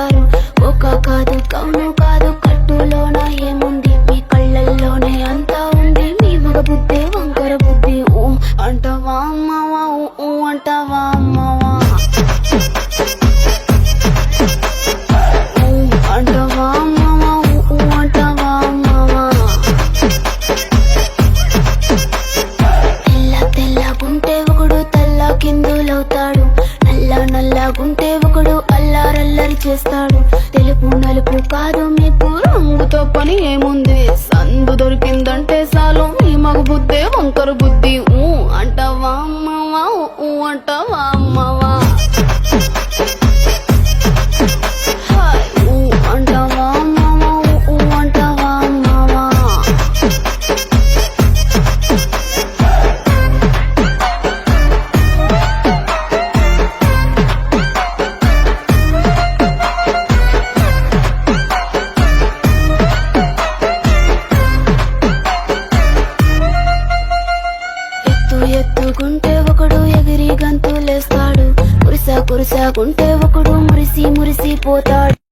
చేస్తారు. ఒక కాదు కౌను కాదు కట్టులోన ఏముంది, మీ కళ్ళల్లోనే అంతా ఉంది. మీ మగ బుద్ధి వంకర బుద్ధి. ఊ అంటావా అమ్మవా, ఊ అంటావా అమ్మవా, ఊ అంటావా అమ్మవా, ఊ అంటావా అమ్మవా. తెల్ల తెల్లగుంటే ఒకడు తల్ల కిందులవుతాడు, నల్ల నల్లగుంటే ఒకడు అల్లారల్లరి చేస్తాడు. తెలుపు నలుపు కాదు మీకు రంగుతో పని ఏముంది, సందు దొరికిందంటే చాలు మీ మగ బుద్ధే వంకర బుద్ధి. ఊ అంటావా అమ్మవా, ఊ అంటావా అమ్మవా, హాయ్ ఊ అంటావా అమ్మవా, ఊ అంటావా అమ్మవా. ఎత్తుకుంటే ఒకడు ఎగిరి గంతులేస్తాడు, కురిసా కురిసాకుంటే ఒకడు మురిసి మురిసి పోతాడు.